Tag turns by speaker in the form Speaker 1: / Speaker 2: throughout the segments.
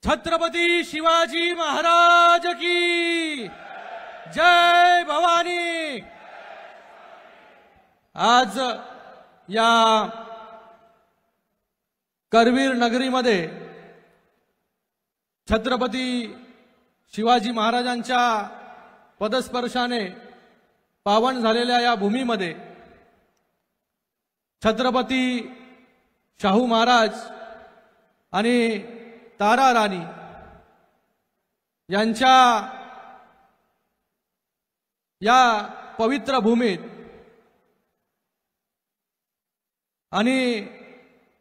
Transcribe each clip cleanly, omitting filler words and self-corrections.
Speaker 1: छत्रपती शिवाजी महाराज की जय भवानी। आज या करवीर नगरीमध्ये छत्रपती शिवाजी महाराजांच्या पदस्पर्शाने पावन झालेल्या या भूमीमध्ये छत्रपती शाहू महाराज आणि तारा राणी यांच्या या पवित्र भूमीत आणि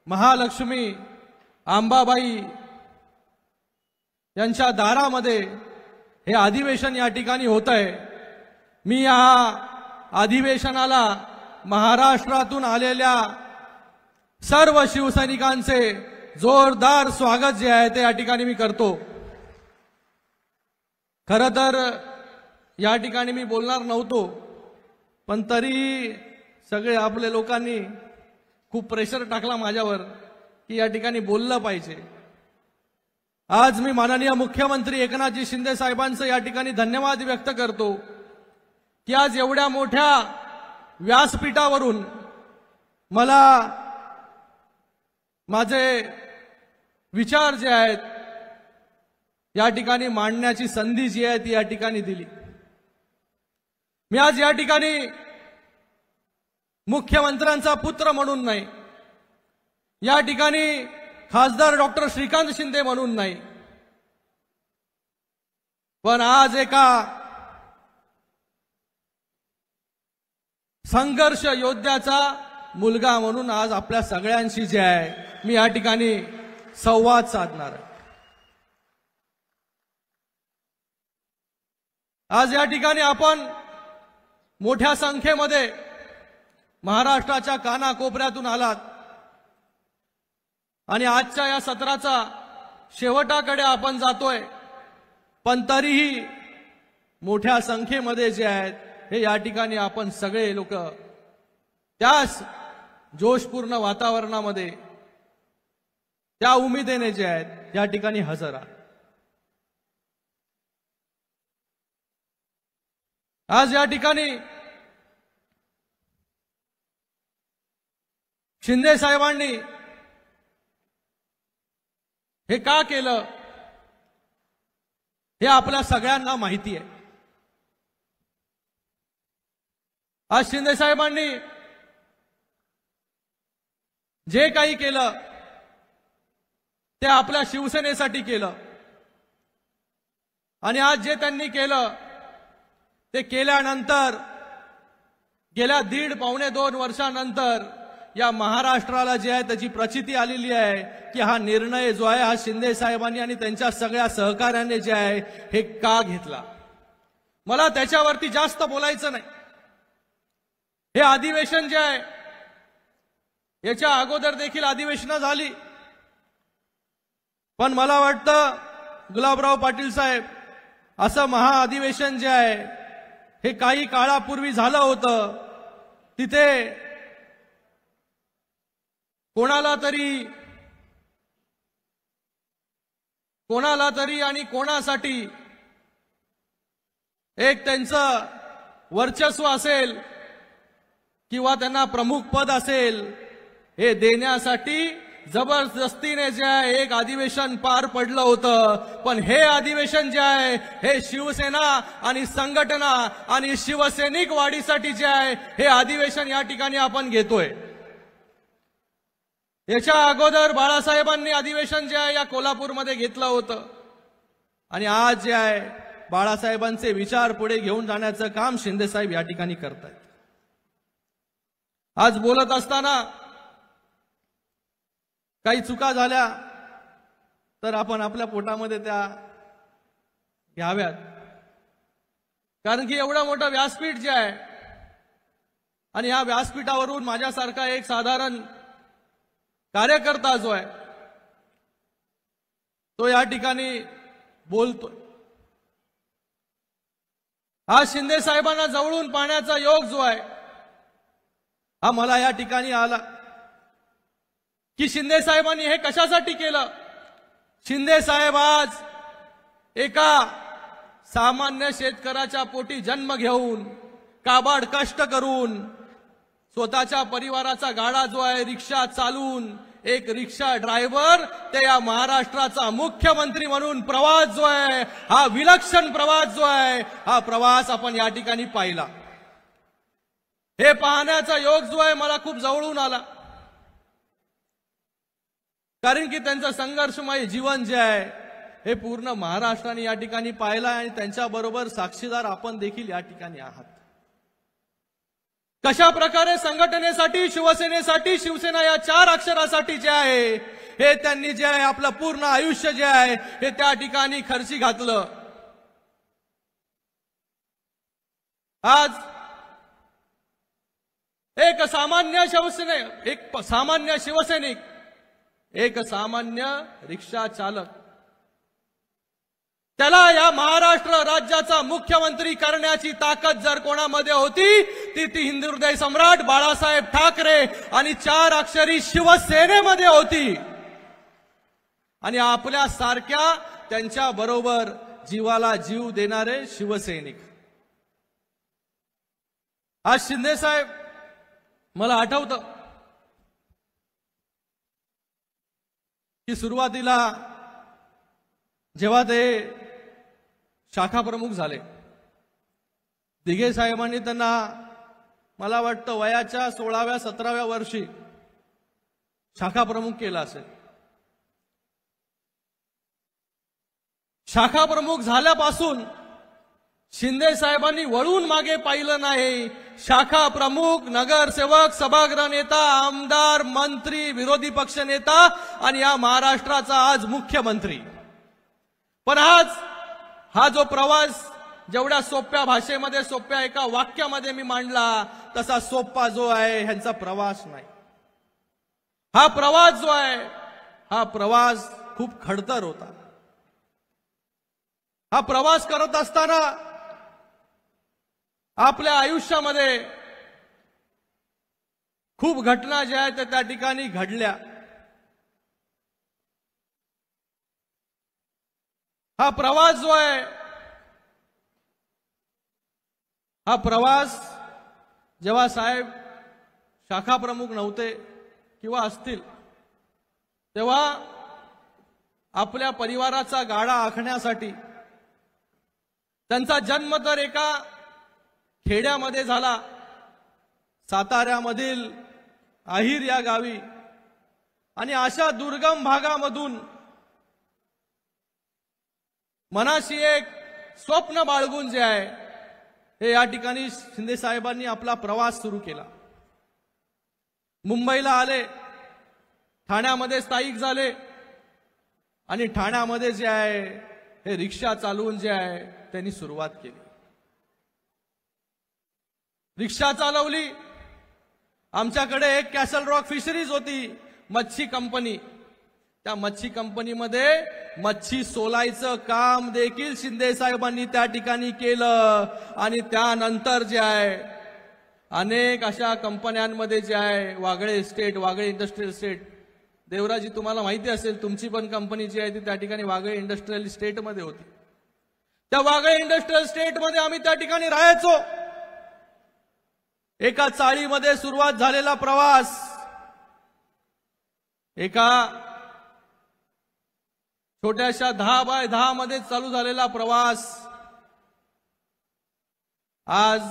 Speaker 1: महालक्ष्मी अंबाबाई यांच्या दारामध्ये हे अधिवेशन या ठिकाणी होत आहे। मी या अधिवेशनाला महाराष्ट्रातून आलेल्या सर्व शिवसैनिकांचे जोरदार स्वागत जे आहे ते या ठिकाणी मी करतो। खरं तर या ठिकाणी मी बोलणार नव्हतो, पण तरी सगळे आपले लोकांनी खूप प्रेशर टाकला माझ्यावर की या ठिकाणी बोललं पाहिजे। आज मी माननीय मुख्यमंत्री एकनाथजी शिंदे साहेबांचं या ठिकाणी धन्यवाद व्यक्त करतो की आज एवढ्या मोठ्या व्यासपीठावरून मला माझे विचार जे आहेत या ठिकाणी मांडण्याची संधी जी आहे ती या ठिकाणी दिली। मी आज या ठिकाणी मुख्यमंत्र्यांचा पुत्र म्हणून नाही, या ठिकाणी खासदार डॉक्टर श्रीकांत शिंदे म्हणून नाही, पण आज एका संघर्ष योद्ध्याचा मुलगा म्हणून आज आपल्या सगळ्यांशी जे आहे मी या ठिकाणी संवाद साधणार आहे। आज या ठिकाणी आपण मोठ्या संख्येमध्ये महाराष्ट्राच्या कानाकोपऱ्यातून आलात आणि आजच्या या सत्राचा शेवटाकडे आपण जातोय, पण तरीही मोठ्या संख्येमध्ये जे आहेत हे या ठिकाणी आपण सगळे लोक त्याच जोशपूर्ण वातावरणामध्ये त्या उमेदीने जे आहेत या ठिकाणी हजर आहात। आज या ठिकाणी शिंदे साहेबांनी हे का केलं हे आपल्या सगळ्यांना माहिती आहे। आज शिंदे साहेबांनी जे काही केलं ते आपल्या शिवसेनेसाठी केलं आणि आज जे त्यांनी केलं ते केल्यानंतर गेल्या 1.5-2 वर्षानंतर या महाराष्ट्राला जे आहे त्याची प्रचिती आलेली आहे की हा निर्णय जो आहे हा शिंदे साहेबांनी आणि त्यांच्या सगळ्या सहकार्याने जे आहे हे का घेतला। मला त्याच्यावरती जास्त बोलायचं नाही। हे अधिवेशन जे आहे याच्या अगोदर देखील अधिवेशनं झाली, पण मला वाटतं गुलाबराव पाटील साहेब असं महाअधिवेशन जे आहे हे काही काळापूर्वी झालं होतं, तिथे कोणाला तरी आणि कोणासाठी एक त्यांचं वर्चस्व असेल किंवा त्यांना प्रमुख पद असेल हे देण्यासाठी जबरदस्तीने जे आहे एक अधिवेशन पार पडलं होतं। पण हे अधिवेशन जे आहे हे शिवसेना आणि संघटना आणि शिवसैनिक वाढीसाठी जे आहे हे अधिवेशन या ठिकाणी आपण घेतोय। याच्या अगोदर बाळासाहेबांनी अधिवेशन जे आहे या कोल्हापूरमध्ये घेतलं होतं आणि आज जे आहे बाळासाहेबांचे विचार पुढे घेऊन जाण्याचं काम शिंदे साहेब या ठिकाणी करतायत। आज बोलत असताना काही चुका झाल्या तर आपण आपल्या पोटामध्ये त्या घ्याव्यात, कारण की एवढं मोठं व्यासपीठ जे आहे आणि या व्यासपीठावरून माझ्यासारखा एक साधारण कार्यकर्ता जो आहे तो या ठिकाणी बोलतोय। आज शिंदे साहेबांना जवळून पाहण्याचा योग जो आहे हा मला या ठिकाणी आला की शिंदे साहेबांनी हे कशासाठी केलं? शिंदे साहेब आज एका सामान्य शेतकऱ्याच्या पोटी जन्म घेऊन काबाड कष्ट करून स्वतःच्या परिवाराचा गाडा जो आहे रिक्षा चालून एक रिक्षा ड्रायव्हर ते या महाराष्ट्राचा मुख्यमंत्री म्हणून प्रवास जो आहे हा विलक्षण प्रवास जो आहे हा प्रवास आपण या ठिकाणी पाहिला। हे पाहण्याचा योग जो आहे मला खूप जवळून आला, कारण की त्यांचं संघर्षमय जीवन जे आहे हे पूर्ण महाराष्ट्राने या ठिकाणी पाहिलं आणि त्यांच्याबरोबर साक्षीदार आपण देखील या ठिकाणी आहात। कशा प्रकारे संघटनेसाठी शिवसेनेसाठी शिवसेना या 4 अक्षरासाठी जे आहे हे त्यांनी जे आहे आपलं पूर्ण आयुष्य जे आहे हे त्या ठिकाणी खर्ची घातलं। आज एक सामान्य शिवसैनिक एक सामान्य रिक्षा चालक त्याला या महाराष्ट्र राज्याचा मुख्यमंत्री करण्याची ताकद जर कोणामध्ये होती ती हिंदू हृदय सम्राट बाळासाहेब ठाकरे आणि 4 अक्षरी शिवसेनेमध्ये होती। आणि आपल्या सारख्या त्यांच्या बरोबर जीवाला जीव देणारे शिवसैनिक। आज शिंदे साहेब मला आठवतं की सुरुवातीला जेव्हा ते शाखा प्रमुख झाले, दिघे साहेबांनी त्यांना मला वाटतं वयाच्या 16व्या 17व्या वर्षी शाखा प्रमुख केला असेल। शाखा प्रमुख झाल्यापासून शिंदे साहेबांनी वळून मागे पाहिलं नाही। शाखा प्रमुख, नगरसेवक, सभागृह नेता, आमदार, मंत्री, विरोधी पक्ष नेता आणि या महाराष्ट्राचा आज मुख्यमंत्री। पण आज हा जो प्रवास जेवढ्या सोप्या भाषेमध्ये सोप्या एका वाक्यामध्ये मी मांडला तसा सोपा जो आहे ह्यांचा प्रवास नाही। हा प्रवास जो आहे हा प्रवास खूप खडतर होता। हा प्रवास करत असताना आपल्या आयुष्यामध्ये खूप घटना ज्या आहेत त्या ठिकाणी घडल्या। हा प्रवास जो आहे हा प्रवास जेव्हा साहेब शाखा प्रमुख नव्हते किंवा असतील तेव्हा आपल्या परिवाराचा गाडा आखण्यासाठी त्यांचा जन्म तर एका खेड्यामध्ये झाला, साताऱ्यामधील आहिर या गावी, आणि अशा दुर्गम भागामधून मनाशी एक स्वप्न बाळगून जे आहे हे या ठिकाणी शिंदे साहेबांनी आपला प्रवास सुरू केला। मुंबईला आले, ठाण्यामध्ये स्थायिक झाले आणि ठाण्यामध्ये जे आहे हे रिक्षा चालवून जे आहे त्यांनी सुरुवात केली। रिक्षा चालवली। आमच्याकडे एक कॅसल रॉक फिशरीज होती, मच्छी कंपनी। त्या मच्छी कंपनीमध्ये मच्छी सोलायचं काम देखील शिंदे साहेबांनी त्या ठिकाणी केलं आणि त्यानंतर जे आहे अनेक अशा कंपन्यांमध्ये जे आहे Wagle estate, Wagle industrial estate, देवराजी तुम्हाला माहिती असेल तुमची पण कंपनी जी आहे ती त्या ठिकाणी वागळे इंडस्ट्रियल इस्टेटमध्ये होती। त्या वागळे इंडस्ट्रियल इस्टेटमध्ये आम्ही त्या ठिकाणी राहायचो। एका चाळीमध्ये सुरुवात झालेला प्रवास एका छोट्याशा 10 बाय 10 मध्ये चालू झालेला प्रवास आज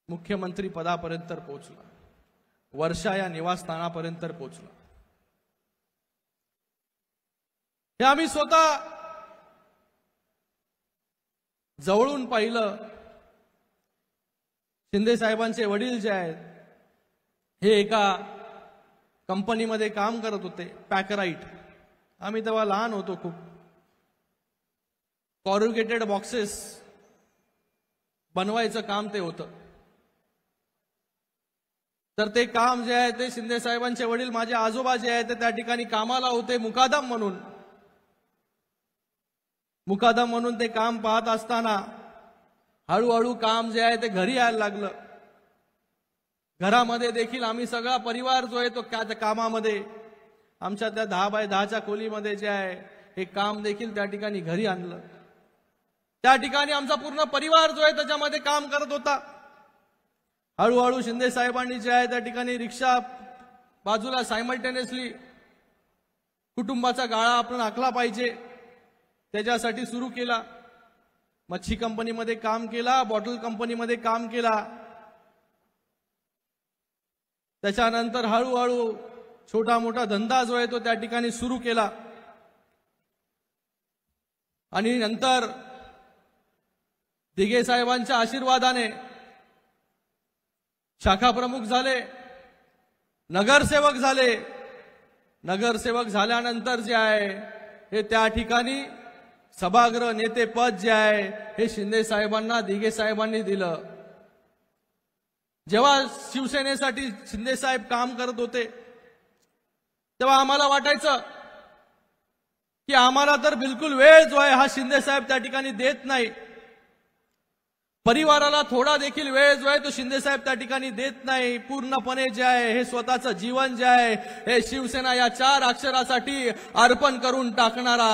Speaker 1: मुख्यमंत्री पदापर्यंत पोहोचला, वर्षा या निवासस्थानापर्यंत पोहोचला। हे आम्ही स्वतः जवळून पाहिलं। शिंदे साहेबांचे वडील जे आहेत हे एका कंपनीमध्ये काम करत होते, पॅकराईट। आम्ही तेव्हा लहान होतो खूप। कॉरुगेटेड बॉक्सेस बनवायचं काम ते होतं। तर ते काम जे आहे ते शिंदे साहेबांचे वडील माझे आजोबा जे आहेत ते त्या ठिकाणी कामाला होते मुकादम म्हणून। मुकादम म्हणून ते काम पाहत असताना हळूहळू काम जे आहे ते घरी यायला लागलं। घरामध्ये देखील आम्ही सगळा परिवार जो आहे तो त्या कामामध्ये आमच्या त्या 10 बाय 10च्या खोलीमध्ये जे आहे हे काम देखील त्या ठिकाणी घरी आणलं। त्या ठिकाणी आमचा पूर्ण परिवार जो आहे त्याच्यामध्ये काम करत होता। हळूहळू शिंदे साहेबांनी जे आहे त्या ठिकाणी रिक्षा बाजूला सायमल्टेनियसली कुटुंबाचा गाळा आपण आखला पाहिजे त्याच्यासाठी सुरू केला। मच्छी कंपनीमध्ये काम केला, बॉटल कंपनीमध्ये काम केला। त्याच्यानंतर हळूहळू छोटा मोठा धंदा जो आहे तो त्या ठिकाणी सुरू केला आणि नंतर दिघे साहेबांच्या आशीर्वादाने शाखा प्रमुख झाले, नगरसेवक झाले। नगरसेवक झाल्यानंतर जे आहे हे त्या ठिकाणी सभागृह नेते पद जे आहे हे शिंदे साहेबांना दिघे साहेबांनी दिलं। जेव्हा शिवसेनेसाठी शिंदे साहेब काम करत होते तेव्हा आम्हाला वाटायचं की आम्हाला तर बिलकुल वेळ जो आहे हा शिंदे साहेब त्या ठिकाणी देत नाही। परिवाराला थोडा देखील वेळ जो आहे तो शिंदे साहेब त्या ठिकाणी देत नाही। पूर्णपणे जे आहे हे स्वतःचं जीवन जे आहे हे शिवसेना या 4 अक्षरासाठी अर्पण करून टाकणारा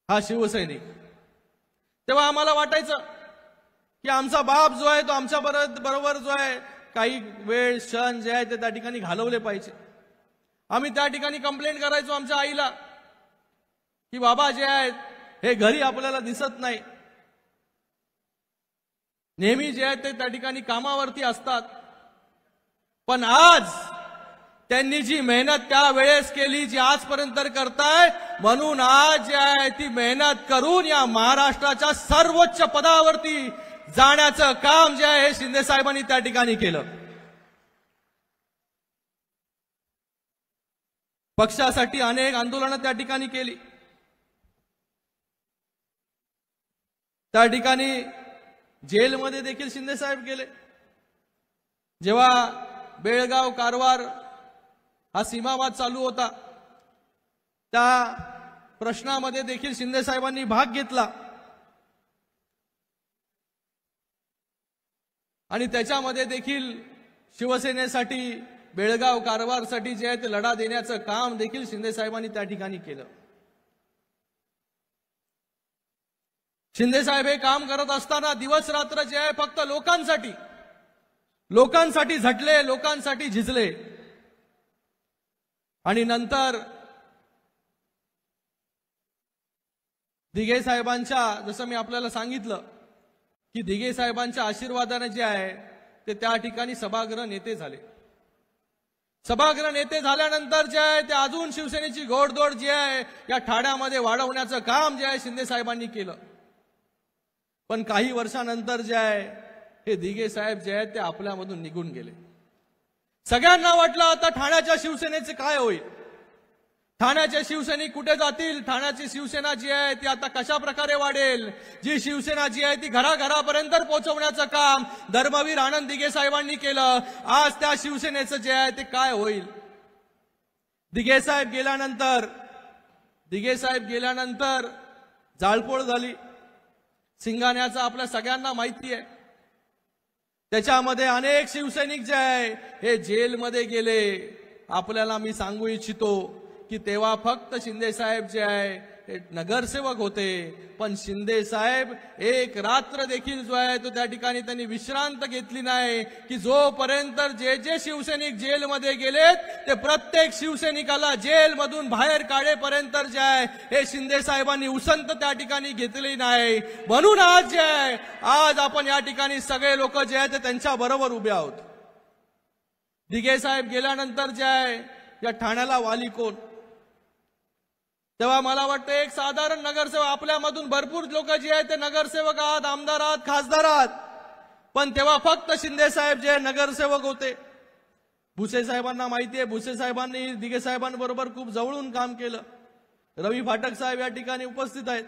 Speaker 1: हा शिवसैनिक। तेव्हा आम्हाला वाटायचं की आमचा बाप जो आहे तो आमच्या बरोबर जो आहे काही वेळ क्षण जे आहे ते त्या ठिकाणी घालवले पाहिजे। आम्ही त्या ठिकाणी कंप्लेंट करायचो आमच्या आईला की बाबा जे आहेत हे घरी आपल्याला दिसत नाही, नेहमी जे आहे ते त्या ठिकाणी कामावरती असतात। पण आज त्यांनी जी मेहनत त्यावेळेस केली जी आजपर्यंत करताय, म्हणून आज जे आहे ती मेहनत करून या महाराष्ट्राच्या सर्वोच्च पदावरती जाण्याचं काम जे आहे हे शिंदे साहेबांनी त्या ठिकाणी केलं। पक्षासाठी अनेक आंदोलनं त्या ठिकाणी केली। त्या ठिकाणी जेलमध्ये देखील शिंदे साहेब गेले। जेव्हा बेळगाव कारवार हा सीमावाद चालू होता त्या प्रश्नामध्ये देखील शिंदे साहेबांनी भाग घेतला आणि त्याच्यामध्ये देखील शिवसेनेसाठी बेळगाव कारवारसाठी जे आहे ते लढा देण्याचं काम देखील शिंदे साहेबांनी त्या ठिकाणी केलं। शिंदे साहेब हे काम करत असताना दिवस रात्र जे आहे फक्त लोकांसाठी झटले, लोकांसाठी झिजले आणि नंतर दिघे साहेबांच्या जसं मी आपल्याला सांगितलं की दिघे साहेबांच्या आशीर्वादाने जे आहे ते त्या ठिकाणी सभागृह नेते झाले। सभागृह नेते झाल्यानंतर जे आहे ते अजून शिवसेनेची घोडदौड जी आहे या ठाण्यामध्ये वाढवण्याचं काम जे आहे शिंदे साहेबांनी केलं। पण काही वर्षानंतर जे आहे हे दिघे साहेब जे आहेत ते आपल्यामधून निघून गेले। सगळ्यांना वाटलं आता ठाण्याच्या शिवसेनेचे काय होईल, ठाण्याचे शिवसैनिक कुठे जातील, ठाण्याची शिवसेना जी आहे ती आता कशा प्रकारे वाढेल, जी शिवसेना जी आहे ती घराघरापर्यंत पोहोचवण्याचं काम धर्मवीर आनंद दिघे साहेबांनी केलं। आज त्या शिवसेनेचं जे आहे ते काय होईल। दिघे साहेब गेल्यानंतर जाळपोळ झाली। सिंगाण्याचं आपल्या सगळ्यांना माहिती आहे। त्याच्यामध्ये अनेक शिवसैनिक जे आहे हे जेलमध्ये गेले। आपल्याला मी सांगू इच्छितो की तेव्हा फक्त शिंदे साहेब जे आहे हे नगरसेवक होते, पण शिंदे साहेब एक रात्र देखील जो आहे तो त्या ठिकाणी त्यांनी विश्रांत घेतली नाही की जोपर्यंत जे शिवसैनिक जेलमध्ये गेलेत ते प्रत्येक शिवसैनिकाला जेलमधून बाहेर काढेपर्यंत जे आहे हे शिंदे साहेबांनी उसंत त्या ठिकाणी घेतली नाही। म्हणून आज जे आहे आज आपण या ठिकाणी सगळे लोक जे आहेत ते त्यांच्या बरोबर उभे आहोत। दिघे साहेब गेल्यानंतर जे आहे या ठाण्याला वाली कोण, तेव्हा मला वाटतं एक साधारण नगरसेवक, आपल्यामधून भरपूर लोक जे आहेत ते नगरसेवक आहात, आमदार आहात, खासदार आहात, पण तेव्हा फक्त शिंदे साहेब जे नगरसेवक होते। भुसे साहेबांना माहिती आहे, भुसे साहेबांनी दिघे साहेबांबरोबर खूप जवळून काम केलं। रवी फाटक साहेब या ठिकाणी उपस्थित आहेत।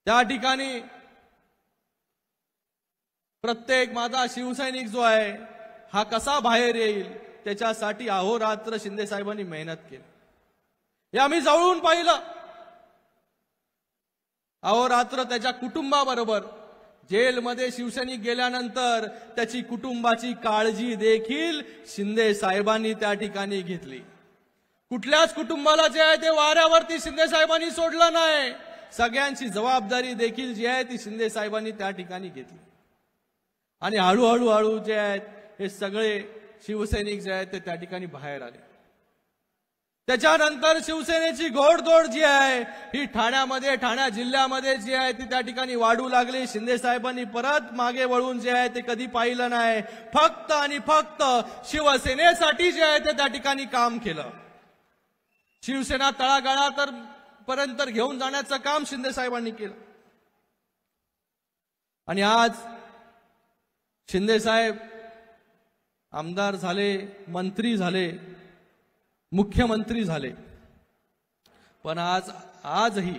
Speaker 1: त्या ठिकाणी प्रत्येक माझा शिवसैनिक जो आहे हा कसा बाहेर येईल त्याच्यासाठी अहोरात्र शिंदे साहेबांनी मेहनत केली। हे आम्ही जवळून पाहिलं। अहोरात्र त्याच्या कुटुंबाबरोबर जेलमध्ये शिवसैनिक गेल्यानंतर त्याची कुटुंबाची काळजी देखील शिंदे साहेबांनी त्या ठिकाणी घेतली। कुठल्याच कुटुंबाला जे आहे ते वाऱ्यावरती शिंदे साहेबांनी सोडलं नाही। सगळ्यांची जबाबदारी देखील जी आहे ती शिंदे साहेबांनी त्या ठिकाणी घेतली आणि हळूहळू जे आहेत हे सगळे शिवसैनिक जे आहेत ते त्या ठिकाणी बाहेर आले। त्याच्यानंतर शिवसेनेची घोडदौड जी आहे ही ठाण्या जिल्ह्यामध्ये जी आहे ती त्या ठिकाणी वाढू लागली। शिंदे साहेबांनी परत मागे वळून जे आहे ते कधी पाहिलं नाही, फक्त आणि फक्त शिवसेनेसाठी जे आहे ते त्या ठिकाणी काम केलं। शिवसेना तळागाळात पर्यंत घेऊन जाण्याचं काम शिंदे साहेबांनी केलं आणि आज शिंदे साहेब आमदार झाले, मंत्री झाले, मुख्यमंत्री झाले, पण आजही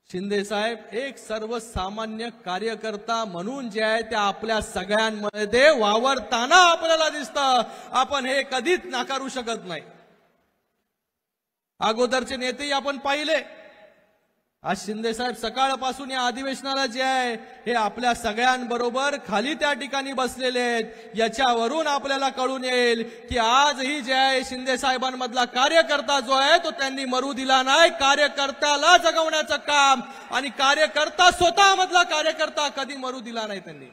Speaker 1: शिंदे साहेब एक सर्वसामान्य कार्यकर्ता म्हणून जे आहे ते आपल्या सगळ्यांमध्ये वावरताना आपल्याला दिसतं। आपण हे कधीच नाकारू शकत नाही। अगोदरचे नेतेही आपण पाहिले। आज शिंदे साहेब सकाळपासून या अधिवेशनाला जे आहे हे आपल्या सगळ्यांबरोबर खाली त्या ठिकाणी बसलेले आहेत। याच्यावरून आपल्याला कळून येईल की आजही जे आहे शिंदे साहेबांमधला कार्यकर्ता जो आहे तो त्यांनी मरू दिला नाही। कार्यकर्त्याला जगवण्याचं काम आणि कार्यकर्ता स्वतःमधला कार्यकर्ता कधी मरू दिला नाही त्यांनी।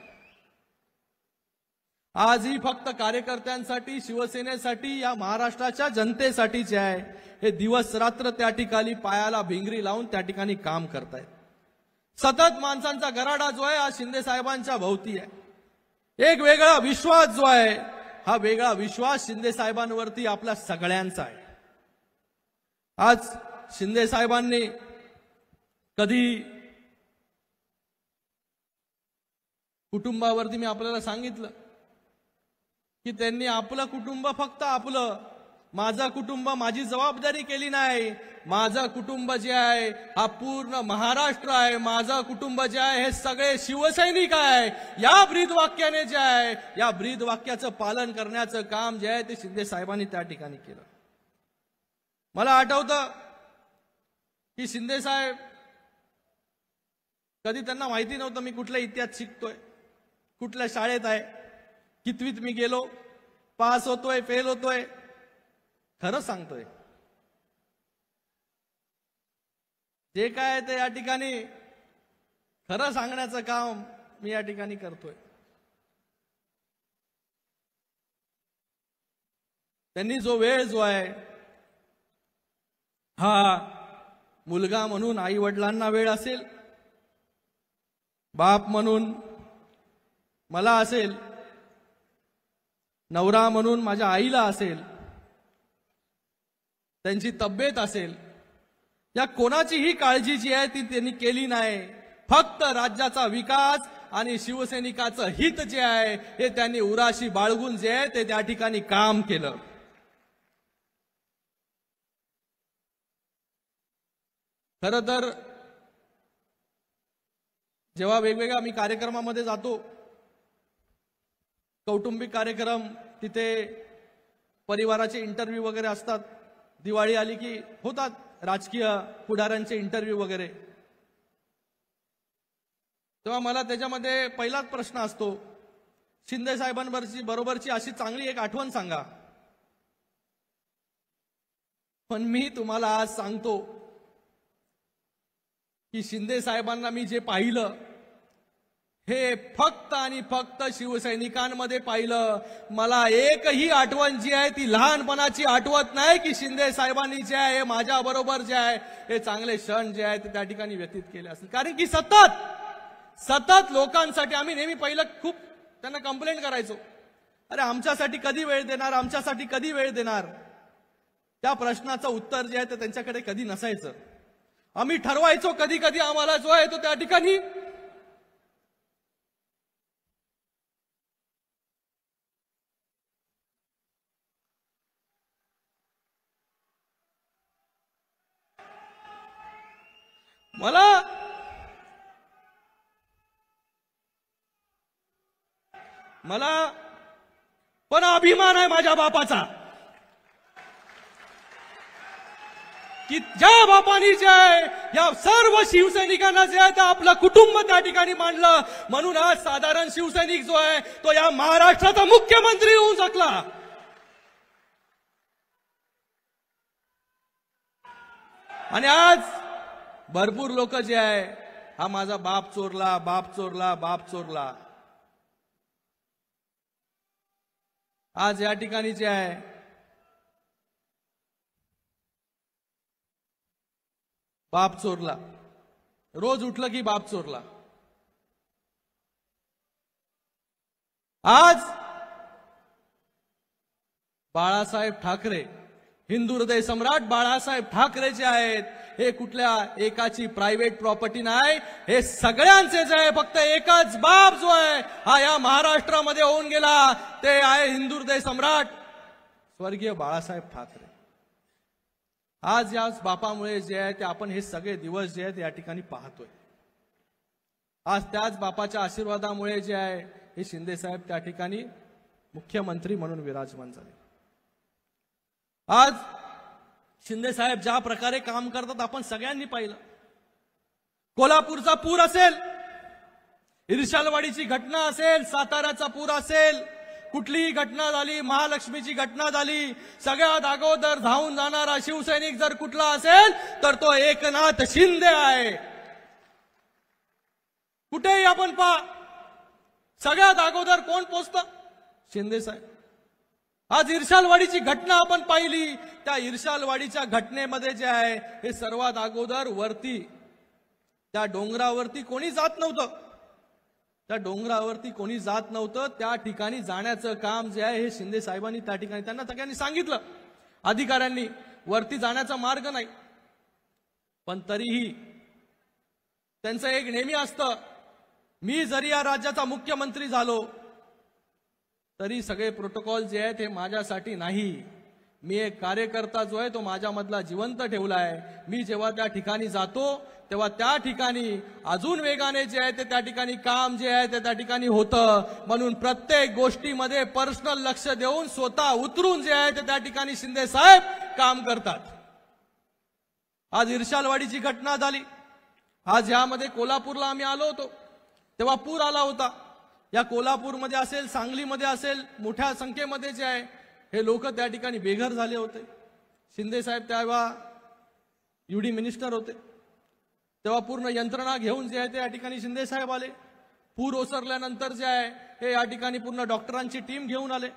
Speaker 1: आजही फक्त कार्यकर्त्यांसाठी, शिवसेनेसाठी, या महाराष्ट्राच्या जनतेसाठी जे आहे हे दिवस रात्र त्या ठिकाणी पायाला भिंगरी लावून त्या ठिकाणी काम करतायत। सतत माणसांचा गराडा जो आहे आज शिंदे साहेबांच्या भोवती आहे। एक वेगळा विश्वास जो आहे हा वेगळा विश्वास शिंदे साहेबांवरती आपल्या सगळ्यांचा आहे। आज शिंदे साहेबांनी कधी कुटुंबावरती मी आपल्याला सांगितलं की त्यांनी आपलं कुटुंब फक्त आपलं, माझं कुटुंब माझी जबाबदारी केली नाही। माझं कुटुंब जे आहे हा पूर्ण महाराष्ट्र आहे। माझं कुटुंब जे आहे हे सगळे शिवसैनिक आहे। या ब्रीदवाक्याने जे आहे या ब्रीदवाक्याचं पालन करण्याचं काम जे आहे ते शिंदे साहेबांनी त्या ठिकाणी केलं। मला आठवतं की शिंदे साहेब कधी त्यांना माहिती नव्हतं मी कुठल्या इतिहास शिकतोय, कुठल्या शाळेत आहे, कितवीत मी गेलो, पास होतोय, फेल होतोय। खरं सांगतोय, जे काय ते या ठिकाणी खरं सांगण्याचं काम मी या ठिकाणी करतोय। त्यांनी जो वेळ जो आहे हा मुलगा म्हणून आई वडिलांना वेळ असेल, बाप म्हणून मला असेल, नवरा म्हणून माझ्या आईला असेल, त्यांची तब्येत असेल, या कोणाचीही काळजी जी आहे ती त्यांनी केली नाही। फक्त राज्याचा विकास आणि शिवसैनिकाचं हित जे आहे हे त्यांनी उराशी बाळगून जे आहे ते त्या ठिकाणी काम केलं। खरं तर जेव्हा वेगवेगळ्या मी कार्यक्रमामध्ये जातो, कौटुंबिक कार्यक्रम, तिथे परिवाराचे इंटरव्ह्यू वगैरे असतात, दिवाळी आली की होतात राजकीय पुढाऱ्यांचे इंटरव्ह्यू वगैरे, तेव्हा मला त्याच्यामध्ये पहिलाच प्रश्न असतो, शिंदे साहेबांबरोबरची अशी चांगली एक आठवण सांगा। पण मी तुम्हाला आज सांगतो की शिंदे साहेबांना मी जे पाहिलं हे फक्त आणि फक्त शिवसैनिकांमध्ये पाहिलं। मला एकही आठवण जी आहे ती लहानपणाची आठवत नाही की शिंदे साहेबांनी जे आहे माझ्या बरोबर जे आहे हे चांगले क्षण जे आहे ते त्या ठिकाणी व्यतीत केले असतील। कारण की सतत लोकांसाठी आम्ही नेहमी पहिलं खूप त्यांना कंप्लेंट करायचो, अरे आमच्यासाठी कधी वेळ देणार, आमच्यासाठी कधी वेळ देणार। त्या प्रश्नाचं उत्तर जे आहे ते त्यांच्याकडे कधी नसायचं। आम्ही ठरवायचो कधी कधी आम्हाला जो आहे तो त्या ठिकाणी मला पण अभिमान आहे माझ्या बापाचा की ज्या बापानी जे आहे या सर्व शिवसैनिकांना जे आहे ते आपलं कुटुंब त्या ठिकाणी मांडलं, म्हणून आज साधारण शिवसैनिक जो आहे तो या महाराष्ट्राचा मुख्यमंत्री होऊ शकला. आणि आज भरपूर लोक जे आहे हा माझा बाप चोरला, बाप चोरला, बाप चोरला. आज या ठिकाणी जे आहे बाप चोरला, रोज उठलं की बाप चोरला. आज बाळासाहेब ठाकरे, हिंदू हृदय सम्राट बाळासाहेब ठाकरे जे आहेत हे कुठल्या एकाची प्रायव्हेट प्रॉपर्टी नाही, हे सगळ्यांचे जे आहे फक्त एकच बाप जो आहे हा या महाराष्ट्रामध्ये होऊन गेला, ते आहे हिंदू हृदय सम्राट स्वर्गीय बाळासाहेब ठाकरे. आज याच बापामुळे जे आहे ते आपण हे सगळे दिवस जे आहेत या ठिकाणी पाहतोय. आज त्याच बापाच्या आशीर्वादामुळे जे आहे हे शिंदे साहेब त्या ठिकाणी मुख्यमंत्री म्हणून विराजमान झाले. आज शिंदे साहेब ज्या प्रकारे काम करतात आपण सगळ्यांनी पाहिलं. कोल्हापूरचा पूर असेल, इर्शालवाडीची घटना असेल, साताऱ्याचा पूर असेल, कुठलीही घटना झाली, महालक्ष्मीची घटना झाली, सगळ्यात अगोदर धावून जाणारा शिवसैनिक जर कुठला असेल तर तो एकनाथ शिंदे आहे. कुठेही आपण पहा, सगळ्यात अगोदर कोण पोचतं? शिंदे साहेब. आज इर्शालवाडीची घटना आपण पाहिली, त्या इर्शालवाडीच्या घटनेमध्ये जे आहे हे सर्वात अगोदर वरती त्या डोंगरावरती कोणी जात नव्हतं, त्या डोंगरावरती कोणी जात नव्हतं. त्या ठिकाणी जाण्याचं काम जे आहे हे शिंदे साहेबांनी त्या ठिकाणी त्यांना सगळ्यांनी सांगितलं, अधिकाऱ्यांनी वरती जाण्याचा मार्ग नाही. पण तरीही त्यांचं एक नेहमी असतं, मी जरी या राज्याचा मुख्यमंत्री झालो तरी सगळे प्रोटोकॉल जे आहेत हे माझ्यासाठी नाही, मी एक कार्यकर्ता जो आहे तो माझ्यामधला जिवंत ठेवलाय. मी जेव्हा त्या ठिकाणी जातो तेव्हा त्या ठिकाणी अजून वेगाने जे आहे ते त्या ठिकाणी काम जे आहे ते त्या ठिकाणी होतं. म्हणून प्रत्येक गोष्टीमध्ये पर्सनल लक्ष देऊन स्वतः उतरून जे आहे ते त्या ठिकाणी शिंदे साहेब काम करतात. आज इर्शालवाडीची घटना झाली, आज यामध्ये कोल्हापूरला आम्ही आलो होतो तेव्हा पूर आला होता. या कोल्हापूरमध्ये असेल, सांगलीमध्ये असेल, मोठ्या संख्येमध्ये जे आहे हे लोक त्या ठिकाणी बेघर झाले होते. शिंदे साहेब तेव्हा युडी मिनिस्टर होते, तेव्हा पूर्ण यंत्रणा घेऊन जे आहे ते या ठिकाणी शिंदे साहेब आले. पूर ओसरल्यानंतर जे आहे हे या ठिकाणी पूर्ण डॉक्टरांची टीम घेऊन आले.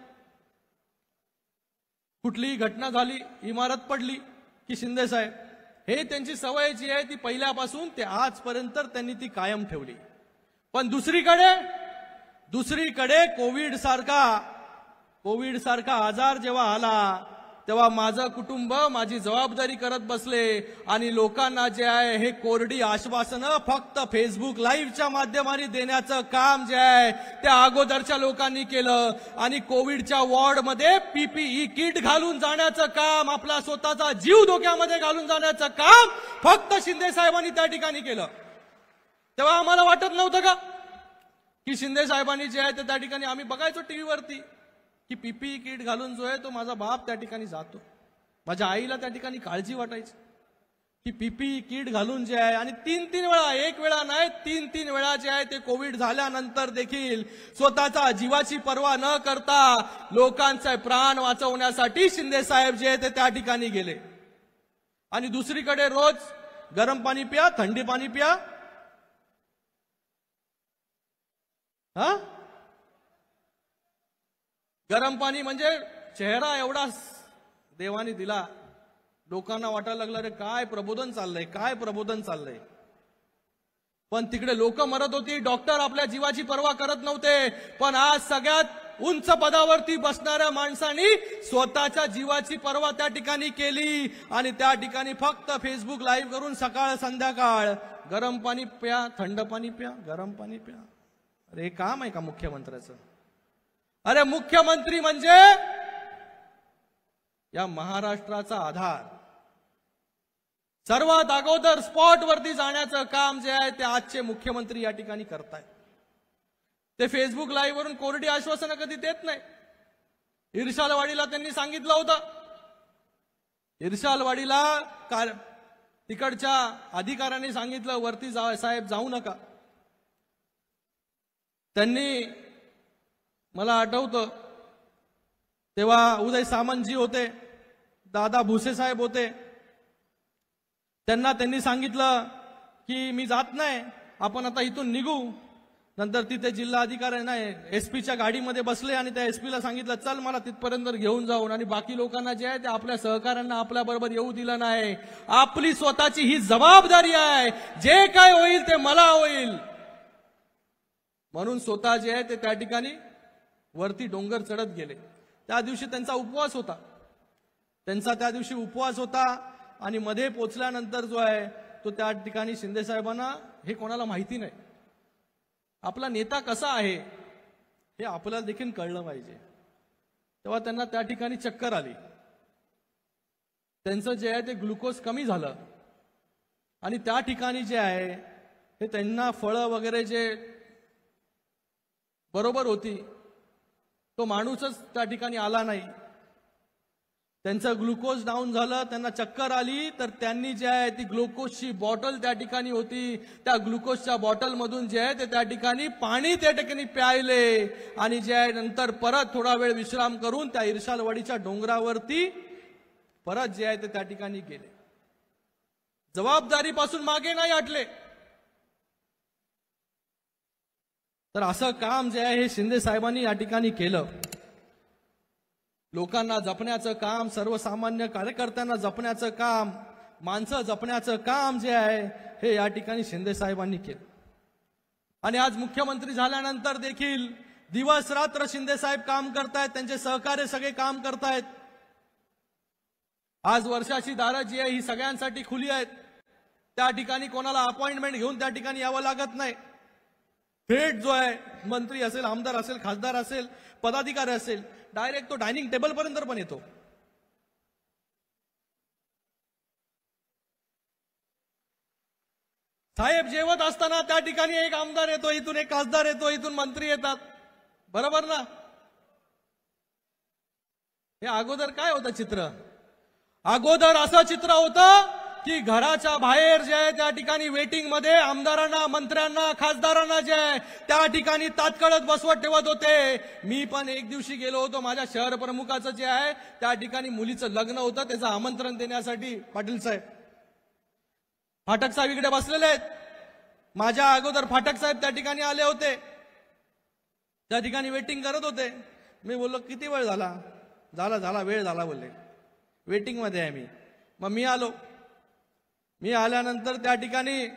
Speaker 1: कुठलीही घटना झाली, इमारत पडली की शिंदे साहेब, हे त्यांची सवय जी आहे ती पहिल्यापासून ते आजपर्यंत त्यांनी ती कायम ठेवली. पण दुसरीकडे कोविड सारखा आजार जेव्हा आला तेव्हा माझं कुटुंब माझी जबाबदारी करत बसले आणि लोकांना जे आहे हे कोरडी आश्वासनं फक्त फेसबुक लाईव्हच्या माध्यमाने देण्याचं काम जे आहे त्या अगोदरच्या लोकांनी केलं. आणि कोविडच्या वॉर्डमध्ये पीपीई किट घालून जाण्याचं काम, आपला स्वतःचा जीव धोक्यामध्ये घालून जाण्याचं काम फक्त शिंदे साहेबांनी त्या ठिकाणी केलं. तेव्हा आम्हाला वाटत नव्हतं का की शिंदे साहेबांनी जे आहे ते त्या ठिकाणी आम्ही बघायचो टीव्हीवरती की पीपीई किट घालून जो आहे तो माझा बाप त्या ठिकाणी जातो. माझ्या आईला त्या ठिकाणी काळजी वाटायची की पीपीई किट घालून जे आहे, आणि तीन वेळा, एक वेळा नाही तीन वेळा जे आहे ते कोविड झाल्यानंतर देखील स्वतःचा जीवाची पर्वा न करता लोकांचे प्राण वाचवण्यासाठी शिंदे साहेब जे आहे ते त्या ठिकाणी गेले. आणि दुसरीकडे रोज गरम पाणी प्या, थंडी पाणी प्या, गरम पाणी म्हणजे चेहरा एवढा देवाने दिला, लोकांना वाटायला लागलं अरे काय प्रबोधन चाललंय, काय प्रबोधन चाललंय. पण तिकडे लोक मरत होती, डॉक्टर आपल्या जीवाची पर्वा करत नव्हते. पण आज सगळ्यात उंच पदावरती बसणाऱ्या माणसांनी स्वतःच्या जीवाची पर्वा त्या ठिकाणी केली आणि त्या ठिकाणी फक्त फेसबुक लाईव्ह करून सकाळ संध्याकाळ गरम पाणी प्या, थंड पाणी प्या, गरम पाणी प्या. अरे हे काम आहे का मुख्यमंत्र्याचं? अरे मुख्यमंत्री म्हणजे या महाराष्ट्राचा आधार. सर्वात अगोदर स्पॉट वरती जाण्याचं काम जे आहे ते आजचे मुख्यमंत्री या ठिकाणी करतायत. ते फेसबुक लाईव्ह वरून कोरडी आश्वासनं कधी देत नाही. इर्शालवाडीला त्यांनी सांगितलं होतं इर्शालवाडीला तिकडच्या अधिकाऱ्यांनी सांगितलं वरती साहेब जाऊ नका. त्यांनी मला आठवतं तेव्हा उदय सामंतजी होते, दादा भुसे साहेब होते. त्यांनी सांगितलं की मी जात नाही, आपण आता इथून निघू. नंतर तिथे जिल्हा अधिकारी नाही एसपीच्या गाडीमध्ये बसले आणि त्या एसपीला सांगितलं चल मला तिथपर्यंत घेऊन जाऊन. आणि बाकी लोकांना जे आहे ते आपल्या सहकाऱ्यांना आपल्या बरोबर येऊ दिलं नाही. आपली स्वतःची ही जबाबदारी आहे, जे काय होईल ते मला होईल म्हणून स्वतः जे आहे ते त्या ठिकाणी वरती डोंगर चढत गेले. त्या दिवशी त्यांचा उपवास होता. आणि मध्ये पोचल्यानंतर जो आहे तो त्या ठिकाणी शिंदे साहेबांना हे कोणाला माहिती नाही, आपला नेता कसा आहे हे आपल्याला देखील कळलं पाहिजे. तेव्हा त्यांना त्या ठिकाणी चक्कर आली, त्यांचं जे आहे ते ग्लुकोज कमी झालं आणि त्या ठिकाणी जे आहे हे त्यांना फळं वगैरे जे बरोबर होती तो माणूसच त्या ठिकाणी आला नाही. त्यांचं ग्लुकोज डाऊन झालं, त्यांना चक्कर आली. तर त्यांनी जे आहे ती ग्लुकोजची बॉटल त्या ठिकाणी होती, त्या ग्लुकोजच्या बॉटलमधून जे आहे ते त्या ठिकाणी पाणी त्या ठिकाणी प्यायले आणि जे आहे नंतर परत थोडा वेळ विश्राम करून त्या इर्शालवाडीच्या डोंगरावरती परत जे आहे ते त्या ठिकाणी गेले. जबाबदारीपासून मागे नाही हटले. तर असं काम जे आहे हे शिंदे साहेबांनी या ठिकाणी केलं. लोकांना जपण्याचं काम, सर्वसामान्य कार्यकर्त्यांना जपण्याचं काम, माणसं जपण्याचं काम जे आहे हे या ठिकाणी शिंदे साहेबांनी केलं. आणि आज मुख्यमंत्री झाल्यानंतर देखील दिवस रात्र शिंदे साहेब काम करतायत, त्यांचे सहकार्य सगळे काम करतायत. आज वर्षाची दारं जी आहे ही सगळ्यांसाठी खुली आहेत. त्या ठिकाणी कोणाला अपॉइंटमेंट घेऊन त्या ठिकाणी यावं लागत नाही. थेट जो आहे मंत्री असेल, आमदार असेल, खासदार असेल, पदाधिकारी असेल, डायरेक्ट तो डायनिंग टेबल पर्यंत पण येतो. साहेब जेवत असताना त्या ठिकाणी एक आमदार येतो, इथून एक खासदार येतो, इथून मंत्री येतात, बरोबर ना. हे अगोदर काय होतं चित्र? अगोदर असं चित्र होतं की घराच्या बाहेर जे आहे त्या ठिकाणी वेटिंग मध्ये आमदारांना, मंत्र्यांना, खासदारांना जे आहे त्या ठिकाणी तात्काळच बसवत ठेवत होते. मी पण एक दिवशी गेलो होतो, माझ्या शहर प्रमुखाचं जे आहे त्या ठिकाणी मुलीचं लग्न होतं, त्याचं आमंत्रण देण्यासाठी. पाटील साहेब, फाटक साहेब इकडे बसलेले आहेत. माझ्या अगोदर फाटक साहेब त्या ठिकाणी आले होते, त्या ठिकाणी वेटिंग करत होते. मी बोललो किती वेळ झाला? झाला वेळ झाला बोलले, वेटिंग मध्ये आहे मी. मग मी आलो. मी आल्यानंतर त्या ठिकाणी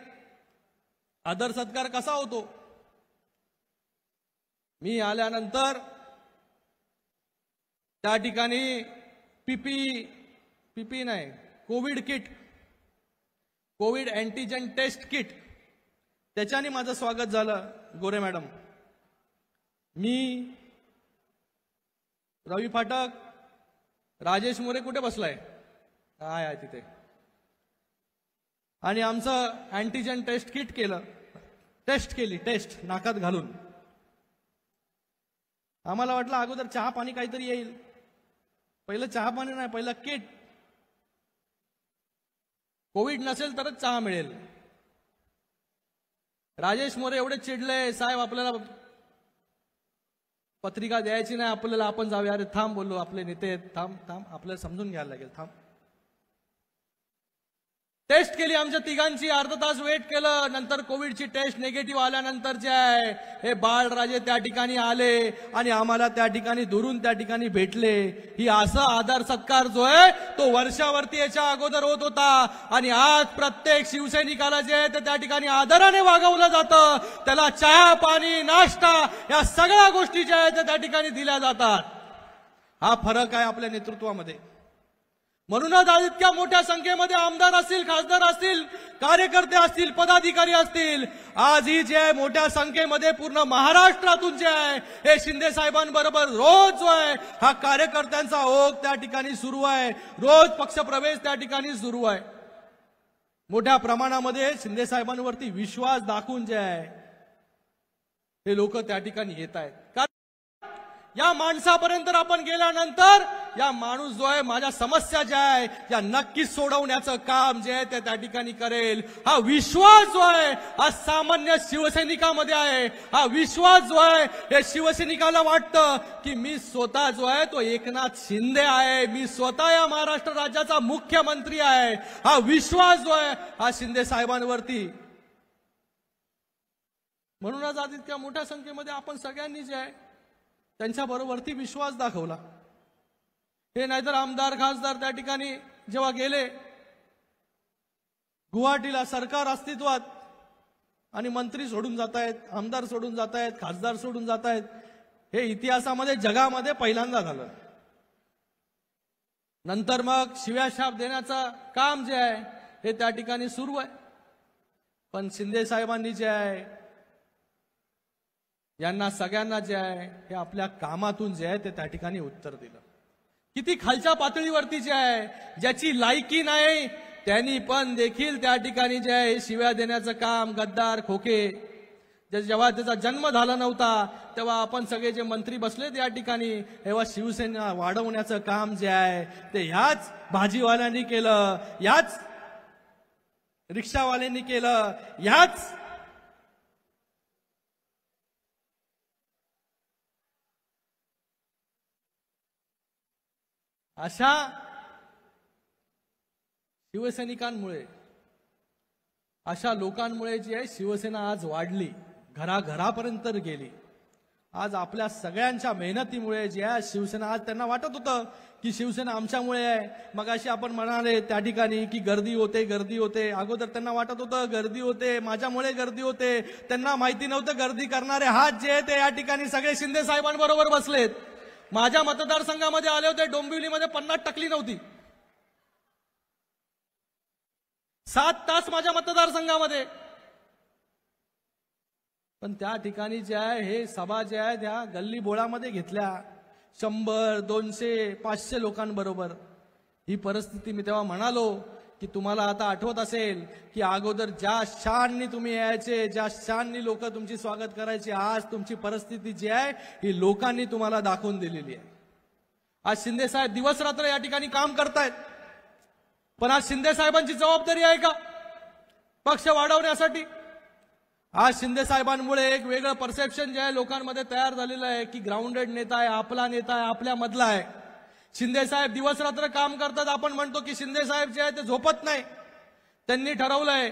Speaker 1: आदर सत्कार कसा होतो? मी आल्यानंतर त्या ठिकाणी पीपी नाही, covid kit, covid antigen test kit, त्याच्याने माझं स्वागत झालं. गोरे मॅडम, मी, रवी फाटक, राजेश मोरे कुठे बसलाय? काय आहे तिथे. आणि आमचं अँटीजन टेस्ट किट केलं, टेस्ट नाकात घालून. आम्हाला वाटलं अगोदर चहा पाणी काहीतरी येईल. पहिलं चहा पाणी नाही, पहिलं किट. कोविड नसेल तरच चहा मिळेल. राजेश मोरे एवढे चिडले, साहेब आपल्याला पत्रिका द्यायची नाही आपल्याला, आपण जाऊया. अरे थांब बोललो, आपले नेते थांब, आपल्याला समजून घ्यायला लागेल, थांब. टेस्ट केली आमच्या तिघांची, अर्धा तास वेट केलं. नंतर कोविडची टेस्ट निगेटिव्ह आल्यानंतर जे आहे हे बाळराजे त्या ठिकाणी आले आणि आम्हाला त्या ठिकाणी दुरून त्या ठिकाणी भेटले. ही असं आदर सत्कार जो आहे तो वर्षावरती याच्या अगोदर होत होता. आणि आज प्रत्येक शिवसैनिकाला जे आहे ते त्या ठिकाणी आदराने वागवलं जातं. त्याला चहा पाणी नाश्ता या सगळ्या गोष्टी ज्या आहेत त्या ठिकाणी दिल्या जातात. हा फरक आहे आपल्या नेतृत्वामध्ये. म्हणूनच आज इतक्या मोठ्या संख्येमध्ये आमदार असतील, खासदार असतील, कार्यकर्ते असतील, पदाधिकारी असतील, आज ही जे आहे मोठ्या संख्येमध्ये पूर्ण महाराष्ट्रातून जे आहे हे शिंदे साहेबांबरोबर रोज जो आहे हा कार्यकर्त्यांचा ओघ त्या ठिकाणी सुरू आहे. रोज पक्षप्रवेश त्या ठिकाणी सुरू आहे. मोठ्या प्रमाणामध्ये शिंदे साहेबांवरती विश्वास दाखवून जे आहे हे लोक त्या ठिकाणी येत आहेत. कारण या माणसापर्यंत आपण गेल्यानंतर या माणूस जो आहे माझ्या समस्या ज्या आहे या नक्कीच सोडवण्याचं काम जे आहे ते त्या ठिकाणी करेल. हा विश्वास जो आहे हा सामान्य शिवसैनिकामध्ये आहे. हा विश्वास जो आहे हे शिवसैनिकाला वाटतं की मी स्वतः जो आहे तो एकनाथ शिंदे आहे, मी स्वतः या महाराष्ट्र राज्याचा मुख्यमंत्री आहे. हा विश्वास जो आहे हा शिंदे साहेबांवरती. म्हणूनच आज इतक्या मोठ्या संख्येमध्ये आपण सगळ्यांनी जे आहे त्यांच्या बरोबरती विश्वास दाखवला. हे नाहीतर आमदार खासदार त्या ठिकाणी जेव्हा गेले गुवाहाटीला, सरकार अस्तित्वात आणि मंत्री सोडून जात आहेत, आमदार सोडून जात आहेत, खासदार सोडून जात आहेत, हे इतिहासामध्ये जगामध्ये पहिल्यांदा झालं. नंतर मग शिव्याशाप देण्याचं काम जे आहे हे त्या ठिकाणी सुरू आहे. पण शिंदे साहेबांनी जे आहे यांना सगळ्यांना जे आहे हे आपल्या कामातून जे आहे ते त्या ठिकाणी उत्तर दिलं. किती खालच्या पातळीवरती जे आहे ज्याची लायकी नाही त्यांनी पण देखील त्या ठिकाणी जे आहे शिव्या देण्याचं काम, गद्दार खोके, जेव्हा त्याचा जन्म झाला नव्हता तेव्हा आपण सगळे जे मंत्री बसले त्या ठिकाणी तेव्हा शिवसेना वाढवण्याचं काम जे आहे ते ह्याच भाजीवाल्यांनी केलं, ह्याच रिक्षावाल्यांनी केलं, ह्याच अशा शिवसैनिकांमुळे, अशा लोकांमुळे जी आहे शिवसेना आज वाढली, घराघरापर्यंत गेली. आज आपल्या सगळ्यांच्या मेहनतीमुळे जे आहे शिवसेना, आज त्यांना वाटत होतं की शिवसेना आमच्यामुळे आहे. मगाशी आपण म्हणाले त्या ठिकाणी की गर्दी होते. अगोदर त्यांना वाटत होतं गर्दी होते, माझ्यामुळे गर्दी होते. त्यांना माहिती नव्हतं गर्दी करणारे हात जे आहे ते या ठिकाणी सगळे शिंदे साहेबांबरोबर बसलेत. माझ्या मतदारसंघामध्ये आले होते, डोंबिवलीमध्ये 50 टकली नव्हती. 7 तास माझ्या मतदारसंघामध्ये. पण त्या ठिकाणी जे आहे हे सभा जे आहे त्या गल्ली बोळामध्ये घेतल्या 100, 200, 500 लोकांबरोबर. ही परिस्थिती मी तेव्हा म्हणालो की तुम्हाला आता आठवत असेल की अगोदर ज्या शाननी तुम्ही यायचे, ज्या शाननी लोक तुमची स्वागत करायचे, आज तुमची परिस्थिती जी आहे ही लोकांनी तुम्हाला दाखवून दिलेली आहे. आज शिंदे साहेब दिवस रात्र या ठिकाणी काम करतायत. पण आज शिंदे साहेबांची जबाबदारी आहे का पक्ष वाढवण्यासाठी? आज शिंदे साहेबांमुळे एक वेगळं परसेप्शन जे आहे लोकांमध्ये तयार झालेलं आहे की ग्राउंडेड नेता आहे, आपला नेता आहे, आपल्या मधला आहे. शिंदे साहेब दिवस रात्र काम करतात. आपण म्हणतो की शिंदे साहेब जे आहे ते झोपत नाही. त्यांनी ठरवलंय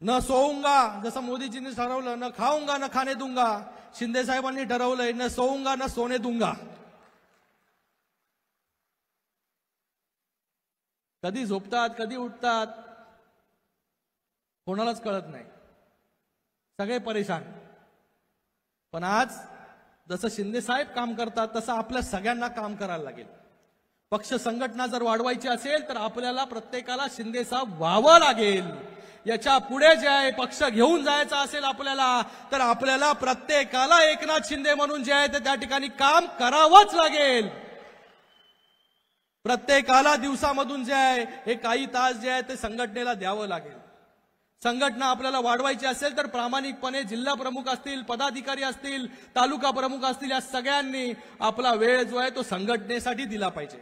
Speaker 1: न सोऊंगा, जसं मोदीजींनी ठरवलं न खाऊंगा न खाने दूंगा, शिंदे साहेबांनी ठरवलंय न सोऊंगा न सोने दूंगा. कधी झोपतात, कधी उठतात कोणालाच कळत नाही, सगळे परेशान. पण आज जसं शिंदे साहेब काम करतात तसं आपल्या सगळ्यांना काम करायला लागेल. पक्ष संघटना जर वाढवायची असेल तर आपल्याला प्रत्येकाला शिंदे साहेब व्हावं लागेल. याच्या पुढे जे आहे पक्ष घेऊन जायचा असेल आपल्याला तर आपल्याला प्रत्येकाला एकनाथ शिंदे म्हणून जे आहे ते त्या ठिकाणी काम करावंच लागेल. प्रत्येकाला दिवसामधून जे आहे हे काही तास जे आहे ते संघटनेला द्यावं लागेल. संघटना आपल्याला वाढवायची असेल तर प्रामाणिकपणे जिल्हा प्रमुख असतील, पदाधिकारी असतील, तालुका प्रमुख असतील, या सगळ्यांनी आपला वेळ जो आहे तो संघटनेसाठी दिला पाहिजे.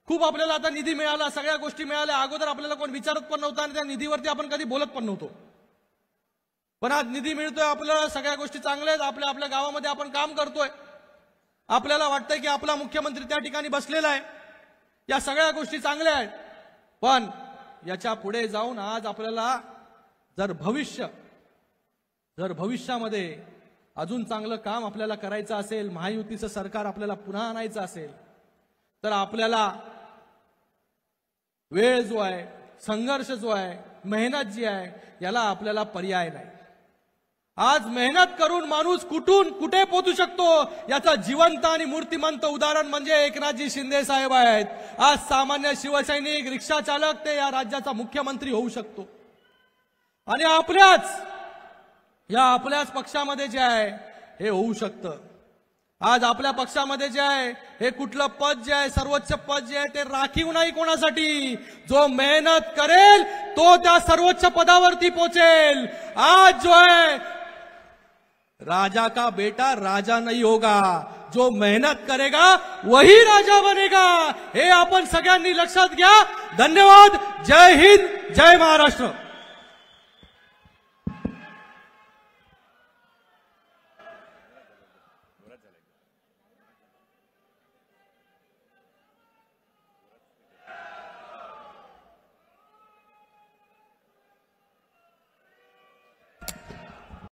Speaker 1: खूप आपल्याला आता निधी मिळाला, सगळ्या गोष्टी मिळाल्या. अगोदर आपल्याला कोण विचारत पण नव्हतं आणि त्या निधीवरती आपण कधी बोलत पण नव्हतो. पण आज निधी मिळतोय आपल्याला, सगळ्या गोष्टी चांगल्या आहेत. आपल्या गावामध्ये आपण काम करतोय. आपल्याला वाटतंय की आपला मुख्यमंत्री त्या ठिकाणी बसलेला आहे. या सगळ्या गोष्टी चांगल्या आहेत. पण याच्या पुढे जाऊन आज आपल्याला जर भविष्यामध्ये अजून चांगलं काम आपल्याला करायचं असेल, महायुतीचं सरकार आपल्याला पुन्हा आणायचं असेल तर आपल्याला वेळ जो आहे, संघर्ष जो आहे, मेहनत जी आहे याला आपल्याला पर्याय नाही. आज मेहनत करून माणूस कुठून कुठे पोहोचू शकतो याचा जिवंत आणि मूर्तिमंत उदाहरण म्हणजे एकनाथजी शिंदे साहेब आहेत. आज सामान्य शिवसैनिक, रिक्षा चालक ते या राज्याचा मुख्यमंत्री होऊ शकतो. आणि आपल्याच पक्षामध्ये जे आहे हे होऊ शकतं. आज आपल्या पक्षामध्ये जे आहे हे कुठलं पद जे आहे, सर्वोच्च पद जे आहे ते राखीव नाही कोणासाठी. जो मेहनत करेल तो त्या सर्वोच्च पदावरती पोहोचेल. आज जो आहे राजा का बेटा राजा नहीं होगा, जो मेहनत करेगा वही राजा बनेगा, हे आपण सगळ्यांनी लक्षात घ्या। धन्यवाद। जय हिंद, जय महाराष्ट्र।